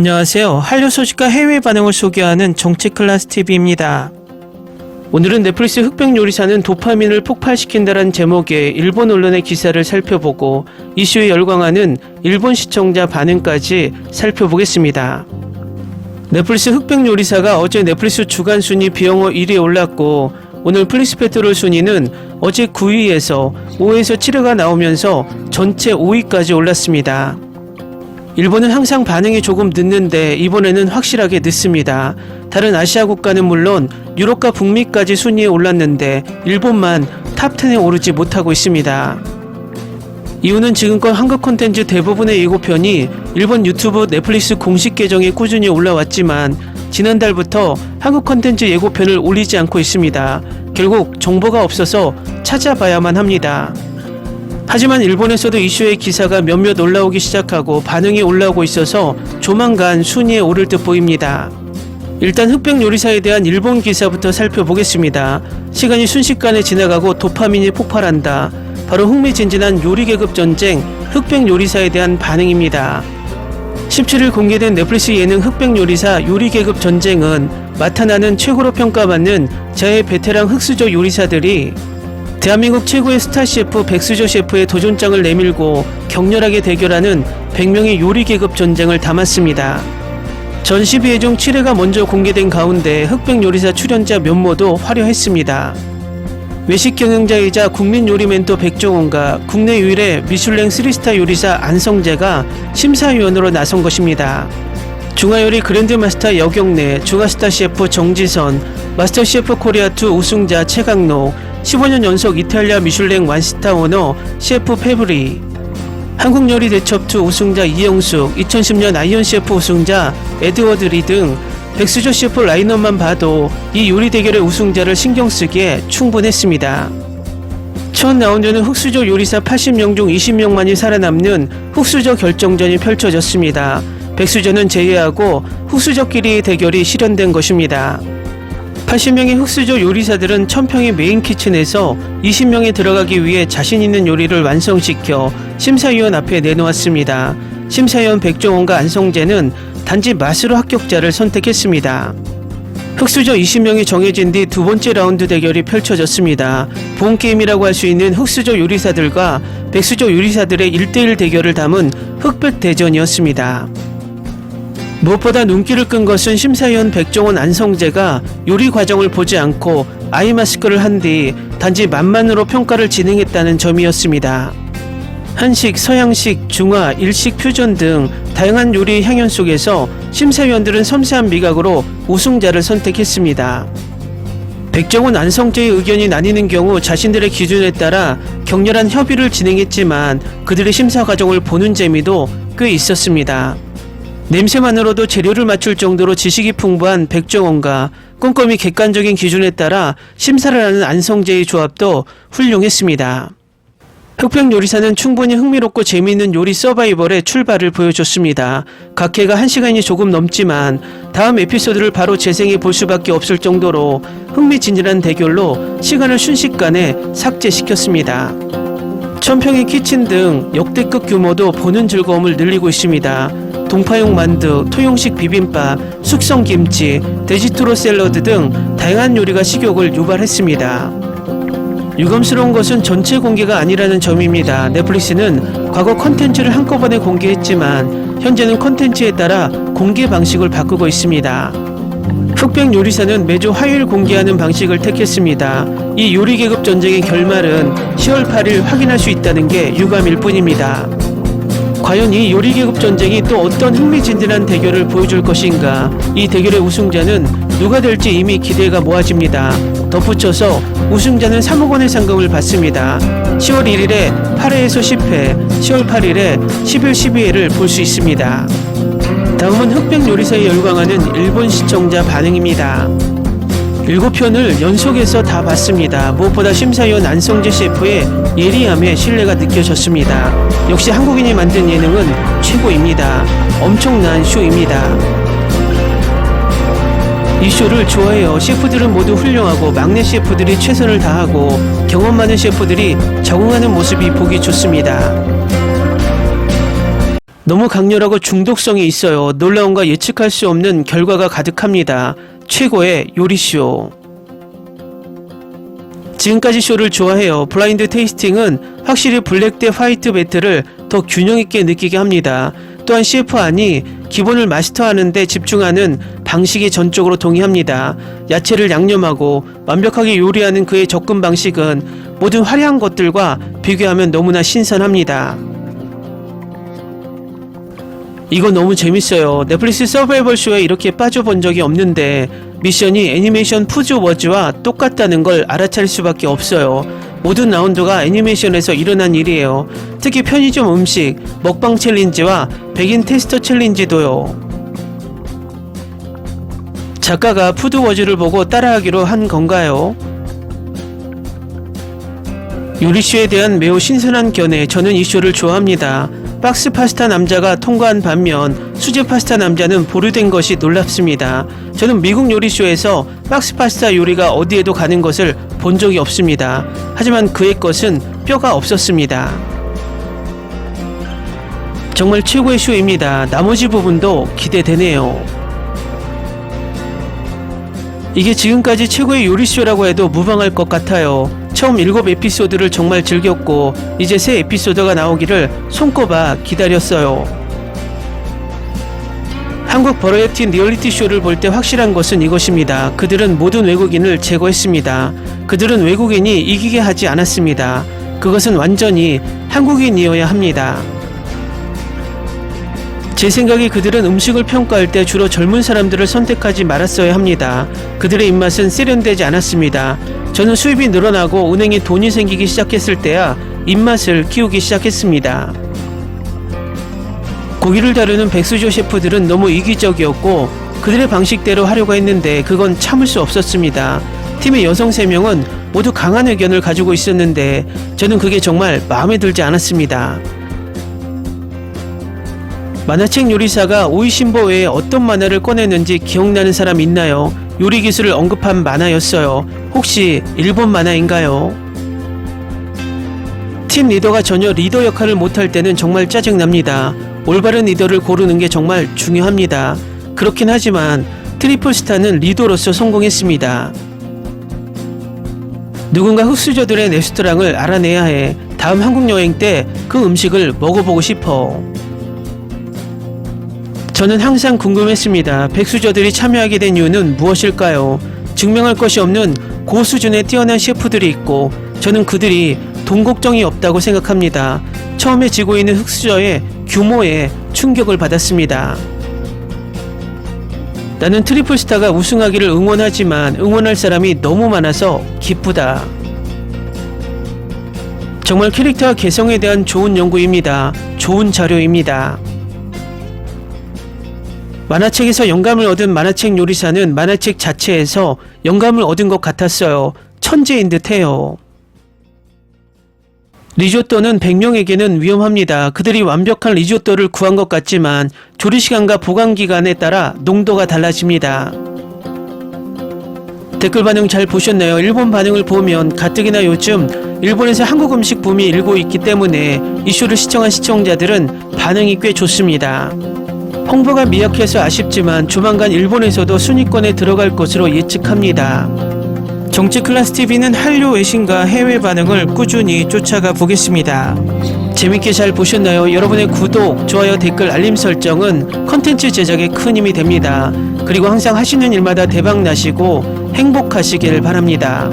안녕하세요. 한류 소식과 해외 반응을 소개하는 정치클래스TV입니다. 오늘은 넷플릭스 흑백 요리사는 도파민을 폭발시킨다는 제목의 일본 언론의 기사를 살펴보고 이슈에 열광하는 일본 시청자 반응까지 살펴보겠습니다. 넷플릭스 흑백 요리사가 어제 넷플릭스 주간 순위 비영어 1위에 올랐고 오늘 플릭스페트롤 순위는 어제 9위에서 5에서 7위가 나오면서 전체 5위까지 올랐습니다. 일본은 항상 반응이 조금 늦는데 이번에는 확실하게 늦습니다. 다른 아시아 국가는 물론 유럽과 북미까지 순위에 올랐는데 일본만 탑10에 오르지 못하고 있습니다. 이유는 지금껏 한국 콘텐츠 대부분의 예고편이 일본 유튜브 넷플릭스 공식 계정에 꾸준히 올라왔지만 지난달부터 한국 콘텐츠 예고편을 올리지 않고 있습니다. 결국 정보가 없어서 찾아봐야만 합니다. 하지만 일본에서도 이슈의 기사가 몇몇 올라오기 시작하고 반응이 올라오고 있어서 조만간 순위에 오를 듯 보입니다. 일단 흑백 요리사에 대한 일본 기사부터 살펴보겠습니다. 시간이 순식간에 지나가고 도파민이 폭발한다. 바로 흥미진진한 요리 계급 전쟁 흑백 요리사에 대한 반응입니다. 17일 공개된 넷플릭스 예능 흑백 요리사 요리 계급 전쟁은 마타나는 최고로 평가받는 자해 베테랑 흑수저 요리사들이 대한민국 최고의 스타 셰프 백수저 셰프의 도전장을 내밀고 격렬하게 대결하는 100명의 요리 계급 전쟁을 담았습니다. 전 12회 중 7회가 먼저 공개된 가운데 흑백 요리사 출연자 면모도 화려했습니다. 외식 경영자이자 국민 요리 멘토 백종원과 국내 유일의 미슐랭 3스타 요리사 안성재가 심사위원으로 나선 것입니다. 중화요리 그랜드마스터 여경래, 중화스타 셰프 정지선, 마스터 셰프 코리아2 우승자 최강록, 15년 연속 이탈리아 미슐랭 완스타 오너 셰프 페브리, 한국요리 대첩2 우승자 이영숙, 2010년 아이언 셰프 우승자 에드워드 리 등 백수저 셰프 라인업만 봐도 이 요리 대결의 우승자를 신경쓰기에 충분했습니다. 첫 라운드는 흑수저 요리사 80명 중 20명만이 살아남는 흑수저 결정전이 펼쳐졌습니다. 백수저는 제외하고 흑수저끼리의 대결이 실현된 것입니다. 80명의 흑수저 요리사들은 1000평의 메인 키친에서 20명이 들어가기 위해 자신 있는 요리를 완성시켜 심사위원 앞에 내놓았습니다. 심사위원 백종원과 안성재는 단지 맛으로 합격자를 선택했습니다. 흑수저 20명이 정해진 뒤 두 번째 라운드 대결이 펼쳐졌습니다. 본 게임이라고 할 수 있는 흑수저 요리사들과 백수저 요리사들의 1대1 대결을 담은 흑백 대전이었습니다. 무엇보다 눈길을 끈 것은 심사위원 백종원 안성재가 요리 과정을 보지 않고 아이 마스크를 한 뒤 단지 맛만으로 평가를 진행했다는 점이었습니다. 한식, 서양식, 중화, 일식, 퓨전 등 다양한 요리의 향연 속에서 심사위원들은 섬세한 미각으로 우승자를 선택했습니다. 백종원, 안성재의 의견이 나뉘는 경우 자신들의 기준에 따라 격렬한 협의를 진행했지만 그들의 심사 과정을 보는 재미도 꽤 있었습니다. 냄새만으로도 재료를 맞출 정도로 지식이 풍부한 백종원과 꼼꼼히 객관적인 기준에 따라 심사를 하는 안성재의 조합도 훌륭했습니다. 흑백 요리사는 충분히 흥미롭고 재미있는 요리 서바이벌의 출발을 보여줬습니다. 각 회가 1시간이 조금 넘지만 다음 에피소드를 바로 재생해 볼 수밖에 없을 정도로 흥미진진한 대결로 시간을 순식간에 삭제시켰습니다. 1000평의 키친 등 역대급 규모도 보는 즐거움을 늘리고 있습니다. 동파용 만두, 토용식 비빔밥, 숙성김치, 돼지투로 샐러드 등 다양한 요리가 식욕을 유발했습니다. 유감스러운 것은 전체 공개가 아니라는 점입니다. 넷플릭스는 과거 컨텐츠를 한꺼번에 공개했지만 현재는 컨텐츠에 따라 공개 방식을 바꾸고 있습니다. 흑백 요리사는 매주 화요일 공개하는 방식을 택했습니다. 이 요리 계급 전쟁의 결말은 10월 8일 확인할 수 있다는 게 유감일 뿐입니다. 과연 이 요리 계급 전쟁이 또 어떤 흥미진진한 대결을 보여줄 것인가? 이 대결의 우승자는 누가 될지 이미 기대가 모아집니다. 덧붙여서 우승자는 3억 원의 상금을 받습니다. 10월 1일에 8회에서 10회, 10월 8일에 10일 12회를 볼 수 있습니다. 다음은 흑백 요리사에 열광하는 일본 시청자 반응입니다. 7편을 연속해서 다 봤습니다. 무엇보다 심사위원 안성재 셰프의 예리함에 신뢰가 느껴졌습니다. 역시 한국인이 만든 예능은 최고입니다. 엄청난 쇼입니다. 이 쇼를 좋아해요. 셰프들은 모두 훌륭하고 막내 셰프들이 최선을 다하고 경험 많은 셰프들이 적응하는 모습이 보기 좋습니다. 너무 강렬하고 중독성이 있어요. 놀라움과 예측할 수 없는 결과가 가득합니다. 최고의 요리쇼. 지금까지 쇼를 좋아해요. 블라인드 테이스팅은 확실히 블랙 대 화이트 배틀을 더 균형 있게 느끼게 합니다. 또한 CF 안이 기본을 마스터하는 데 집중하는 방식이 전적으로 동의합니다. 야채를 양념하고 완벽하게 요리하는 그의 접근 방식은 모든 화려한 것들과 비교하면 너무나 신선합니다. 이거 너무 재밌어요. 넷플릭스 서바이벌 쇼에 이렇게 빠져본 적이 없는데 미션이 애니메이션 푸드 워즈와 똑같다는 걸 알아차릴 수밖에 없어요. 모든 라운드가 애니메이션에서 일어난 일이에요. 특히 편의점 음식, 먹방 챌린지와 백인 테스터 챌린지도요. 작가가 푸드 워즈를 보고 따라하기로 한 건가요? 요리쇼에 대한 매우 신선한 견해, 저는 이 쇼를 좋아합니다. 박스 파스타 남자가 통과한 반면 수제 파스타 남자는 보류된 것이 놀랍습니다. 저는 미국 요리쇼에서 박스 파스타 요리가 어디에도 가는 것을 본 적이 없습니다. 하지만 그의 것은 뼈가 없었습니다. 정말 최고의 쇼입니다. 나머지 부분도 기대되네요. 이게 지금까지 최고의 요리쇼라고 해도 무방할 것 같아요. 처음 7에피소드를 정말 즐겼고 이제 새 에피소드가 나오기를 손꼽아 기다렸어요. 한국 버라이어티 리얼리티 쇼를 볼 때 확실한 것은 이것입니다. 그들은 모든 외국인을 제거했습니다. 그들은 외국인이 이기게 하지 않았습니다. 그것은 완전히 한국인이어야 합니다. 제 생각에 그들은 음식을 평가할 때 주로 젊은 사람들을 선택하지 말았어야 합니다. 그들의 입맛은 세련되지 않았습니다. 저는 수입이 늘어나고 은행에 돈이 생기기 시작했을 때야 입맛을 키우기 시작했습니다. 고기를 다루는 백수저 셰프들은 너무 이기적이었고 그들의 방식대로 하려고 했는데 그건 참을 수 없었습니다. 팀의 여성 3명은 모두 강한 의견을 가지고 있었는데 저는 그게 정말 마음에 들지 않았습니다. 만화책 요리사가 오이신보 외에 어떤 만화를 꺼냈는지 기억나는 사람 있나요? 요리 기술을 언급한 만화였어요. 혹시 일본 만화인가요? 팀 리더가 전혀 리더 역할을 못할 때는 정말 짜증납니다. 올바른 리더를 고르는 게 정말 중요합니다. 그렇긴 하지만 트리플 스타는 리더로서 성공했습니다. 누군가 흑수저들의 레스토랑을 알아내야 해. 다음 한국 여행 때 그 음식을 먹어보고 싶어. 저는 항상 궁금했습니다. 백수저들이 참여하게 된 이유는 무엇일까요? 증명할 것이 없는 고수준의 뛰어난 셰프들이 있고 저는 그들이 돈 걱정이 없다고 생각합니다. 처음에 지고 있는 흑수저의 규모에 충격을 받았습니다. 나는 트리플 스타가 우승하기를 응원하지만 응원할 사람이 너무 많아서 기쁘다. 정말 캐릭터와 개성에 대한 좋은 연구입니다. 좋은 자료입니다. 만화책에서 영감을 얻은 만화책 요리사는 만화책 자체에서 영감을 얻은 것 같았어요. 천재인 듯해요. 리조또는 100명에게는 위험합니다. 그들이 완벽한 리조또를 구한 것 같지만 조리시간과 보관기간에 따라 농도가 달라집니다. 댓글 반응 잘 보셨나요? 일본 반응을 보면 가뜩이나 요즘 일본에서 한국 음식 붐이 일고 있기 때문에 이 쇼를 시청한 시청자들은 반응이 꽤 좋습니다. 홍보가 미약해서 아쉽지만 조만간 일본에서도 순위권에 들어갈 것으로 예측합니다. 정치클래스TV는 한류 외신과 해외 반응을 꾸준히 쫓아가 보겠습니다. 재밌게 잘 보셨나요? 여러분의 구독, 좋아요, 댓글, 알림 설정은 컨텐츠 제작에 큰 힘이 됩니다. 그리고 항상 하시는 일마다 대박 나시고 행복하시길 바랍니다.